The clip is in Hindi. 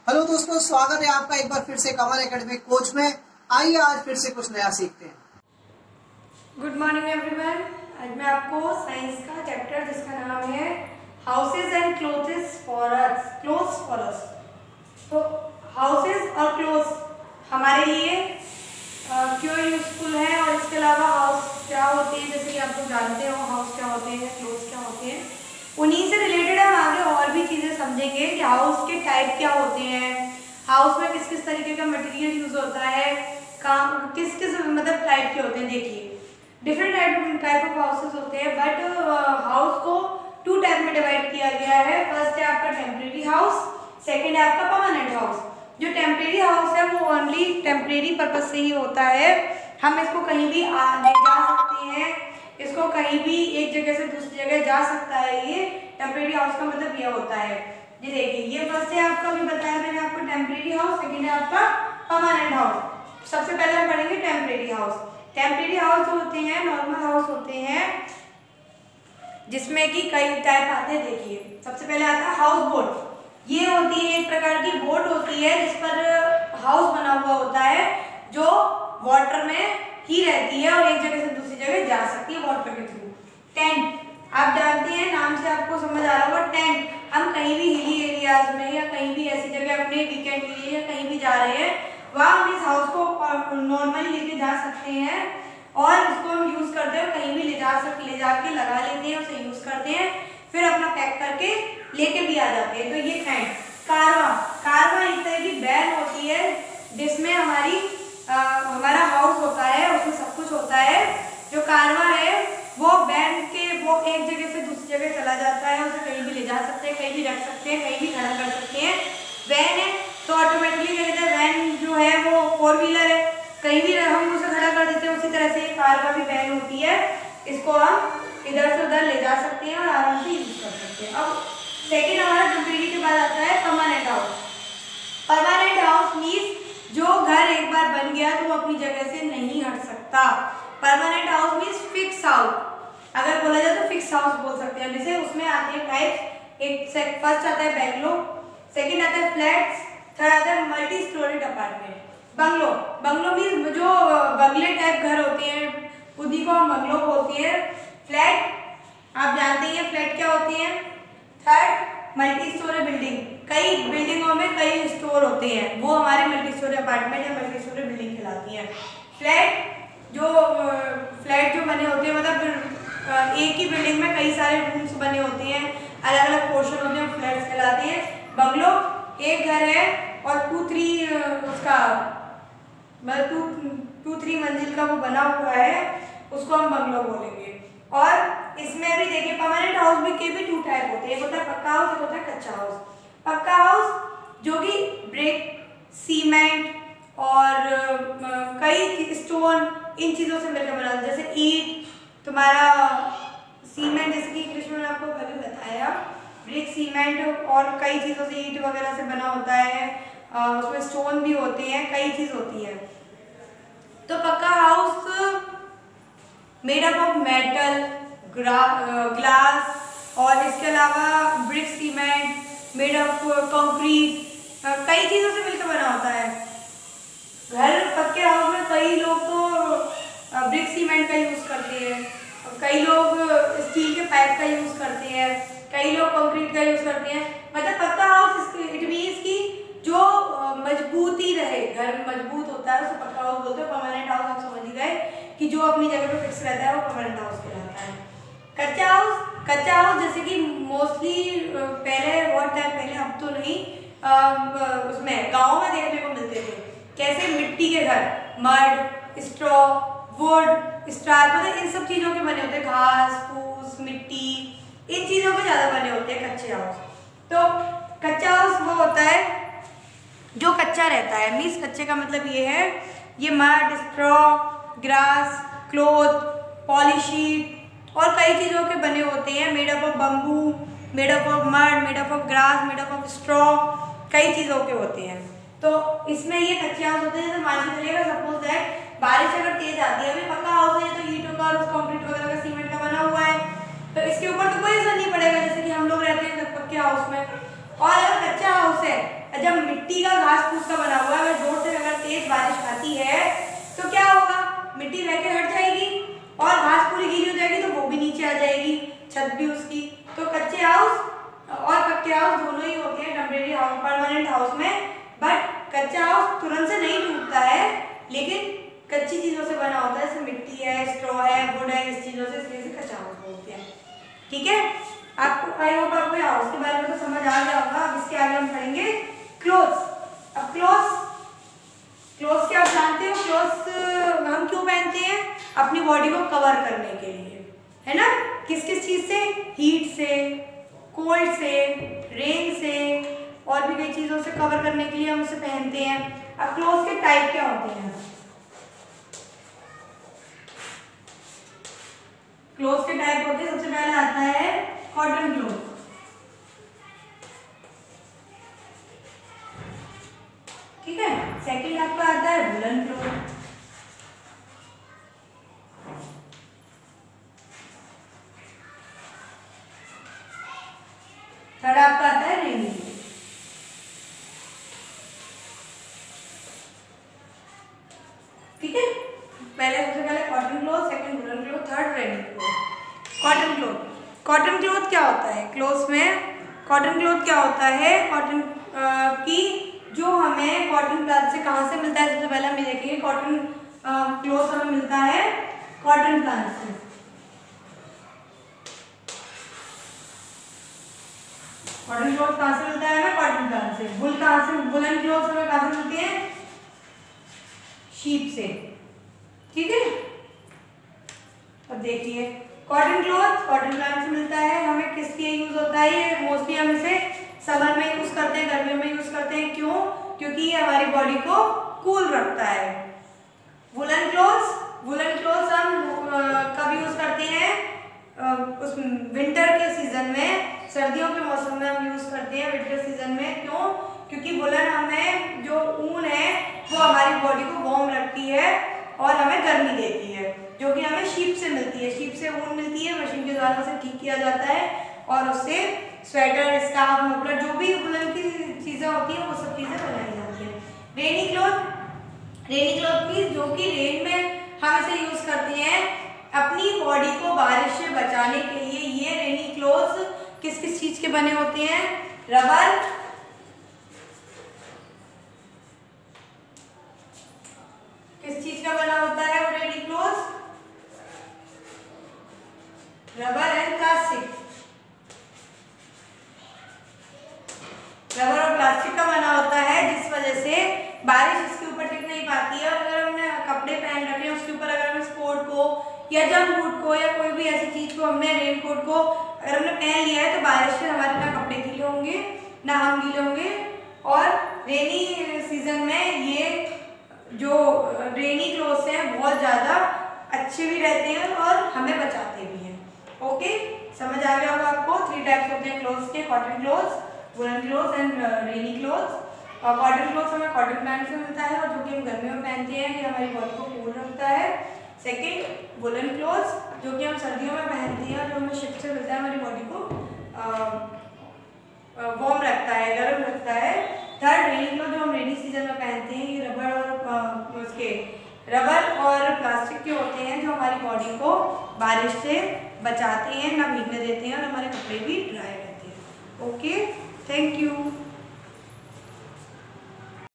हेलो दोस्तों, स्वागत है आपका एक बार फिर से कमल एकेडमी कोच में। आइए आज फिर से कुछ नया सीखते हैं। Good morning everyone. आज मैं आपको साइंस का चैप्टर जिसका नाम है houses and clothes for us. तो हाउसेज और क्लोथ्स हमारे लिए क्यों यूजफुल है और इसके अलावा हाउस क्या होती है, जैसे कि आप लोग जानते हो हाउस क्या होते हैं, क्लोथ्स क्या होते हैं, उन्हीं से रिलेटेड हम आगे और भी चीज़ें समझेंगे कि हाउस के टाइप क्या होते हैं, हाउस में किस किस तरीके का मटेरियल यूज होता है, किस किस मतलब टाइप के होते हैं। देखिए डिफरेंट टाइप ऑफ हाउसेस होते हैं, बट हाउस को टू टाइप में डिवाइड किया गया है। फर्स्ट है आपका टेम्परेरी हाउस, सेकेंड है आपका परमानेंट हाउस। जो टेम्परेरी हाउस है वो ओनली टेम्परेरी पर्पज से ही होता है, हम इसको कहीं भी ले जा सकते हैं, इसको कहीं भी एक जगह से दूसरी जगह जा सकता है। ये टेम्परेरी हाउस का मतलब ये होता है। ये देखिए ये फर्स्ट है आपका, भी बताया मैंने आपको टेम्परेरी हाउस, सेकेंड है आपका परमानेंट हाउस। सबसे पहले हम पढ़ेंगे टेम्परेरी हाउस। टेम्परेरी हाउस जो होते हैं नॉर्मल हाउस होते हैं जिसमें कि कई टाइप आते हैं। देखिए सबसे पहले आता है हाउस बोट। ये होती है एक प्रकार की बोट होती है जिस पर हाउस बना हुआ होता है, जो वाटर में ही रहती है और एक जगह से दूसरी जगह जा सकती है वाटर के थ्रू। टेंट आप जानते हैं, नाम से आपको समझ आ रहा होगा। टेंट हम कहीं भी हिली एरियाज में या कहीं भी ऐसी जगह अपने वीकेंड के लिए या कहीं भी जा रहे हैं, वहाँ हम इस हाउस को नॉर्मली लेके जा सकते हैं और इसको हम यूज करते हैं, कहीं भी ले जाके लगा लेते हैं, उसे यूज करते हैं, फिर अपना पैक करके लेके भी आ जाते हैं। तो ये टेंट। कारवा एक तरह की बैन होती है जिसमें हमारा हाउस होता है, उसमें सब कुछ होता है। जो कारवा है वो बैन के वो एक जगह से दूसरी जगह चला जाता है, उसे कहीं भी ले जा सकते हैं, कहीं भी रख सकते हैं, कहीं भी खड़ा कर सकते हैं। वैन है तो ऑटोमेटिकली कहते हैं वैन जो है वो 4 व्हीलर है, कहीं भी हम उसे खड़ा कर देते हैं। उसी तरह से कारवा भी वैन होती है, इसको हम इधर से उधर ले जा सकते हैं और आराम से यूज कर सकते हैं। अब सेकेंड हमारा टेम्परेरी के बाद आता है permanent house. Permanent house means जो घर एक बार बन गया तो वो अपनी जगह से नहीं हट सकता। Permanent house means fix house, अगर बोला जाए तो फिक्स हाउस बोल सकते हैं। जैसे उसमें आते हैं टाइप्स, एक फर्स्ट आता है बैंगलो, सेकंड आता है फ्लैट्स, थर्ड आता है multi storeyed apartment. Bungalow means जो बंगले टाइप घर होते हैं उन्हीं को हम बंगलो बोलते हैं। फ्लैट आप जानते हैं फ्लैट क्या होती है। थर्ड मल्टी स्टोरी बिल्डिंग, कई बिल्डिंगों में कई स्टोर होते हैं, वो हमारे मल्टी स्टोरी अपार्टमेंट या मल्टी स्टोरी बिल्डिंग कहलाती है। फ्लैट जो बने होते हैं, मतलब एक ही बिल्डिंग में कई सारे रूम्स बने होते हैं, अलग अलग पोर्शन होते हैं, फ्लैट्स कहलाते हैं। बंगलो एक घर है और 2-3 मंजिल का वो बना हुआ है, उसको हम बंगलो बोलेंगे। और इसमें भी देखिए परमानेंट हाउस में के भी 2 टाइप होते हैं, एक होता है पक्का हाउस, एक होता है कच्चा हाउस। पक्का हाउस जो कि ब्रिक, सीमेंट और कई स्टोन इन चीज़ों से मिलकर बना, जैसे ईंट तुम्हारा सीमेंट, जैसे कि इंग्लिश में आपको अभी बताया, ब्रिक, सीमेंट और कई चीज़ों से ईंट वगैरह से बना होता है, उसमें स्टोन भी होते हैं, कई चीज़ होती है। तो पक्का house made up of metal, glass और इसके अलावा brick, cement, made of concrete, कई चीज़ों से मिलकर बना होता है। घर पक्के हाउस में कई लोग तो ब्रिक सीमेंट का यूज़ करते हैं, कई लोग स्टील के पाइप का यूज़ करते हैं, कई लोग कंक्रीट का यूज़ करते हैं। मतलब पक्का हाउस इट मीन्स कि जो मजबूती रहे, घर मजबूत होता है उसे पक्का हाउस बोलते हैं। परमानेंट हाउस आप समझ ही गए कि जो अपनी जगह पे फिक्स रहता है वो परमानेंट हाउस कहलाता है। कच्चा हाउस जैसे कि मोस्टली पहले बहुत टाइम पहले, अब तो नहीं, उसमें गाँव में देखने को मिलते थे। कैसे? मिट्टी के घर, मड, स्ट्रॉ, वुड, स्टार, मतलब इन सब चीज़ों के बने होते हैं, घास फूस, मिट्टी, इन चीज़ों के ज़्यादा बने होते हैं कच्चे हाउस। तो कच्चा हाउस वो होता है जो कच्चा रहता है, मीन्स कच्चे का मतलब ये है, ये मड, स्ट्रॉ, ग्रास, क्लोथ, पॉलीशीट और कई चीज़ों के बने होते हैं। Made up of bamboo, made up of mud, made up of grass, made up of straw, कई चीज़ों के होते हैं। तो इसमें ये कच्चे हाउस होते हैं। जैसे मान के चलिएगा सपोज दैट बारिश अगर तेज आती है, अभी पक्का हाउस है तो ईंटों का और कंक्रीट वगैरह का सीमेंट का बना हुआ है, तो इसके ऊपर तो कोई असर नहीं पड़ेगा, जैसे कि हम लोग रहते हैं पक्के हाउस में। और अगर कच्चा हाउस है, जब मिट्टी फूस का बना हुआ है, अगर जोर से अगर तेज बारिश आती है तो क्या होगा, मिट्टी बह के हट जाएगी और घास पूरी गीली हो जाएगी तो वो भी नीचे आ जाएगी, छत भी उसकी। तो कच्चे हाउस और पक्के हाउस दोनों ही होते हैं टेम्परेरी हाउस, परमानेंट हाउस में। बट कच्चा हाउस तुरंत से नहीं टूटता है, लेकिन कच्ची चीजों से बना होता है, जैसे मिट्टी है, स्ट्रॉ है, वुड है, इस चीजों से, इसलिए कच्चा हाउस बोलते हैं। ठीक है, आपको आई होप आपको हाउस के बारे में तो समझ आ गया होगा। अब इसके आगे हम पढ़ेंगे क्लोथ्स। अब क्लोथ्स क्या आप जानते हो, क्लोथ्स हम क्यों पहनते हैं, अपनी बॉडी को कवर करने के लिए, है ना। किस किस चीज से, हीट से, कोल्ड से, रेन से और भी कई चीजों से कवर करने के लिए हम उसे पहनते हैं। अब क्लोथ्स के टाइप क्या होते हैं, क्लोथ्स के टाइप होते हैं, सबसे पहले आता है कॉटन क्लोथ। ठीक है, सेकंड आपका आता है वुलन क्लोथ। थर्ड आपका आता है रेनी क्लोथ। ठीक है, सबसे पहले cotton cloth, second woollen cloth, third rainy cloth. Cotton cloth, cotton cloth क्या होता है, क्लोथ्स में कॉटन क्लोथ क्या होता है, कॉटन की जो हमें कॉटन प्लांट से कहाँ से मिलता है, सबसे पहले हम देखेंगे कॉटन क्लोथ हमें मिलता है कॉटन प्लांट से। कॉटन क्लोथ कहाँ से मिलता है हमें, कॉटन प्लांट से। वुल कहाँ से, वुलन क्लोथ हमें कहाँ से मिलते हैं, शीप से। ठीक है, अब देखिए कॉटन क्लोथ कॉटन प्लांट से मिलता है, हमें किस लिए यूज होता है, ये मोस्टली हम इसे समर में यूज करते हैं, गर्मियों में यूज करते हैं। क्यों, क्योंकि ये हमारी बॉडी को कूल रखता है। वुलन क्लोथ्स हम कब यूज करते हैं, उस विंटर के सीजन में, सर्दियों के मौसम में हम यूज करते हैं विंटर सीजन में। क्यों, क्योंकि वुलन हमें जो ऊन है वो हमारी बॉडी को वार्म रखती है और हमें गर्मी देती है, जो कि हमें शीप से मिलती है। शीप से ऊन मिलती है, मशीन के द्वारा से ठीक किया जाता है और उससे स्वेटर, स्कार्फ, मफलर, जो भी वुलन की चीजें होती हैं वो सब चीजें बनाई जाती है। रेनी क्लॉथ भी, जो कि रेन में हम इसे यूज करते हैं अपनी बॉडी को बारिश से बचाने के लिए। ये रेनी क्लॉथ्स किस किस चीज के बने होते हैं, रबर, किस चीज का बना होता है वो rainy cloths, rubber and plastic. Rubber और प्लास्टिक का बना होता है, जिस वजह से बारिश इसके ऊपर टिक नहीं पाती है। और अगर हमने कपड़े पहन रखे हैं उसके ऊपर, अगर हमने स्पोर्ट को या जंप बूट को या कोई भी ऐसी चीज को, हमने रेनकोट को अगर हमने पहन लिया है तो बारिश से हमारे ना कपड़े गीले होंगे ना हम गीले होंगे। और रेनी सीजन में ये जो रेनी क्लोथ्स हैं बहुत ज़्यादा अच्छे भी रहते हैं और हमें बचाते भी हैं। ओके, समझ आ गया होगा आपको। 3 टाइप्स होते हैं क्लोथ्स के, cotton clothes, woollen clothes and rainy clothes. और कॉटन क्लोथ्स हमें कॉटन प्लांट से मिलता है और जो कि हम गर्मियों में पहनते हैं, ये हमारी बॉडी को कूल रखता है। सेकेंड वुलन क्लोथ्स, जो कि हम सर्दियों में पहनते हैं और जो हमें शिप से मिलता है, हमारी बॉडी को वार्म रखता है, गर्म रखता है। थर्ड रेनी क्लॉथ, जो हम रेनी सीजन में पहनते हैं, ये रबर और प्लास्टिक के होते हैं, जो हमारी बॉडी को बारिश से बचाते हैं, ना भीगने देते हैं और हमारे कपड़े भी ड्राई रहते हैं। Okay, thank you.